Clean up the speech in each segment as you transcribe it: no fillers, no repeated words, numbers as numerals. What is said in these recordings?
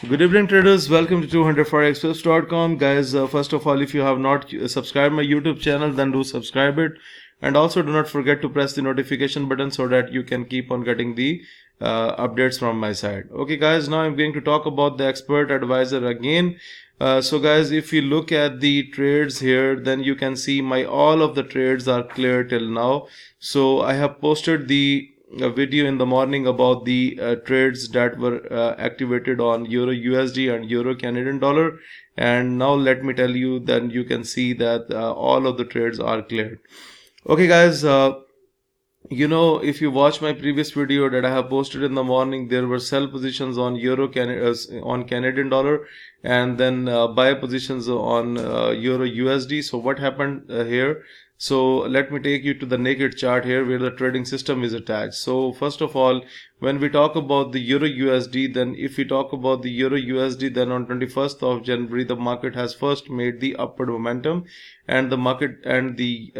Good evening, traders. Welcome to 200forexflips.com. Guys, first of all, if you have not subscribed my YouTube channel, then do subscribe it. And also do not forget to press the notification button so that you can keep on getting the updates from my side. Okay, guys, now I'm going to talk about the expert advisor again. So guys, if you look at the trades here, then you can see all of the trades are clear till now. So I have posted the a video in the morning about the trades that were activated on Euro USD and Euro Canadian dollar, and now let me tell you, then you can see that all of the trades are cleared. Okay guys, if you watch my previous video that I have posted in the morning, there were sell positions on on Canadian dollar, and then buy positions on Euro USD. So what happened here? So let me take you to the naked chart here where the trading system is attached. So first of all, when we talk about the Euro USD, then if we talk about the Euro USD, then on 21st of January, the market has first made the upward momentum, and the market and the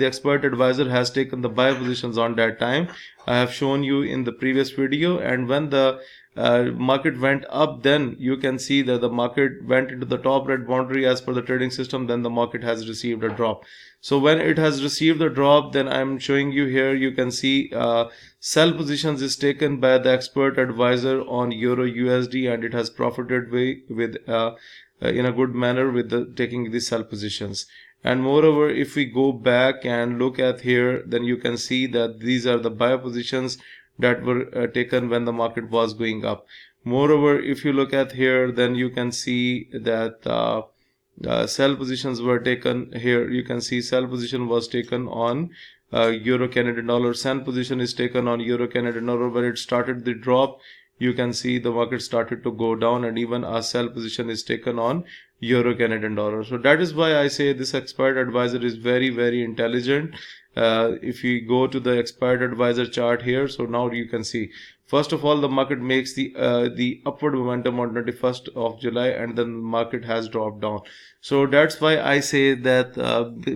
expert advisor has taken the buy positions on that time. I have shown you in the previous video, and when the market went up, then you can see that the market went into the top red boundary as per the trading system, then the market has received a drop. So when it has received a drop, then I'm showing you here, you can see sell positions is taken by the expert advisor on Euro USD, and it has profited with in a good manner with the taking the sell positions. And moreover, if we go back and look at here, then you can see that these are the buy positions that were taken when the market was going up. Moreover, if you look at here, then you can see that sell positions were taken here. You can see sell position was taken on Euro Canadian dollar. Sell position is taken on Euro Canadian dollar. When it started the drop, you can see the market started to go down, and even a sell position is taken on Euro Canadian dollar. So that is why I say this expert advisor is very, very intelligent. If you go to the expert advisor chart here, so now you can see, first of all, the market makes the upward momentum on 21st of July, and then the market has dropped down. So that's why I say that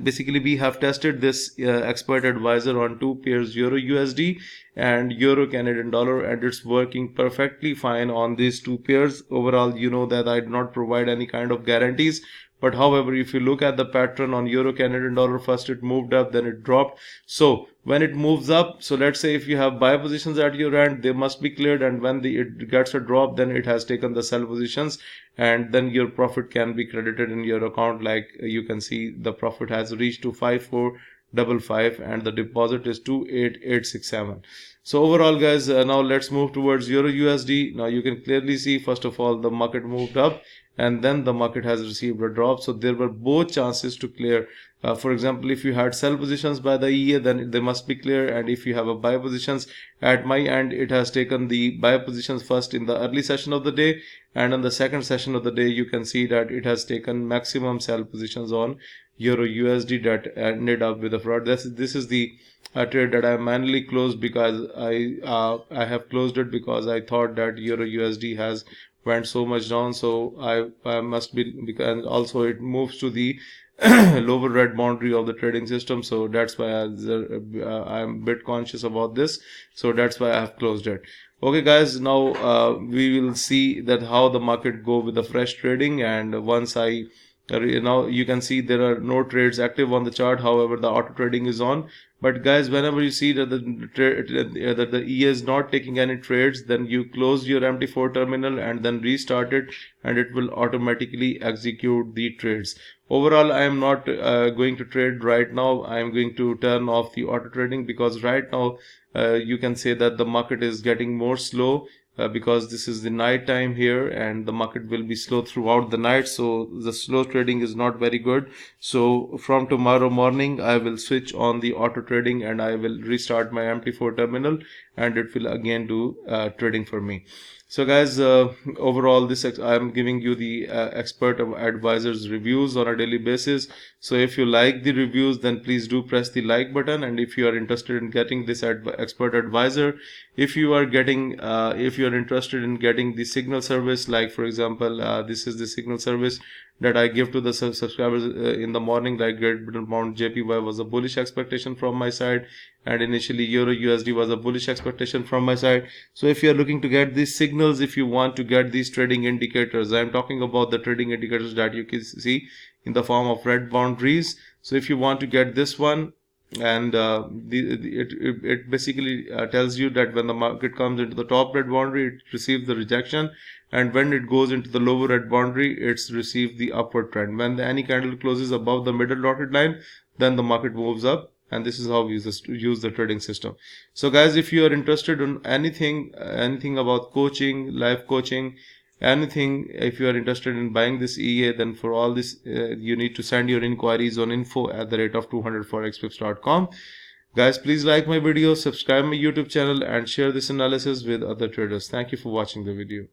basically we have tested this expert advisor on two pairs, Euro USD and Euro Canadian dollar, and it's working perfectly fine on these two pairs. Overall, you know that I do not provide any kind of guarantees. But however, if you look at the pattern on Euro Canadian dollar, first it moved up, then it dropped. So when it moves up, so let's say if you have buy positions at your end, they must be cleared, and when it gets a drop, then it has taken the sell positions, and then your profit can be credited in your account. Like you can see, the profit has reached to 5455, and the deposit is 28867. So overall guys, now let's move towards Euro USD. Now you can clearly see, first of all, the market moved up, and then the market has received a drop. So there were both chances to clear. For example, if you had sell positions by the EA, then they must be clear, and if you have a buy positions at my end, it has taken the buy positions first in the early session of the day, and in the second session of the day, you can see that it has taken maximum sell positions on Euro USD that ended up with a fraud. This is the trade that I manually closed, because I have closed it because I thought that Euro USD has went so much down, so I must be, because also it moves to the lower red boundary of the trading system, so that's why I'm a bit conscious about this, so that's why I have closed it. Okay guys, now we will see that how the market go with the fresh trading, and once now you can see there are no trades active on the chart, however the auto trading is on. But guys, whenever you see that the EA is not taking any trades, then you close your MT4 terminal and then restart it, and it will automatically execute the trades. Overall, I am not going to trade right now. I am going to turn off the auto trading, because right now you can say that the market is getting more slow, because this is the night time here, and the market will be slow throughout the night, so the slow trading is not very good. So from tomorrow morning, I will switch on the auto trading, and I will restart my MT4 terminal, and it will again do trading for me. So guys, overall I am giving you the expert advisors reviews on a daily basis. So if you like the reviews, then please do press the like button, and if you are interested in getting this expert advisor, if you are you're interested in getting the signal service, like for example, this is the signal service that I give to the subscribers in the morning, like Great Britain pound JPY was a bullish expectation from my side, and initially Euro USD was a bullish expectation from my side. So if you're looking to get these signals, if you want to get these trading indicators, I'm talking about the trading indicators that you can see in the form of red boundaries. So if you want to get this one, and it basically tells you that when the market comes into the top red boundary, it receives the rejection, and when it goes into the lower red boundary, it's received the upward trend. When any candle closes above the middle dotted line, then the market moves up, and this is how we use the trading system. So guys, if you are interested in anything about coaching, live coaching, anything, if you are interested in buying this EA, then for all this you need to send your inquiries on info@200forexpips.com. Guys, please like my video, subscribe my YouTube channel, and share this analysis with other traders. Thank you for watching the video.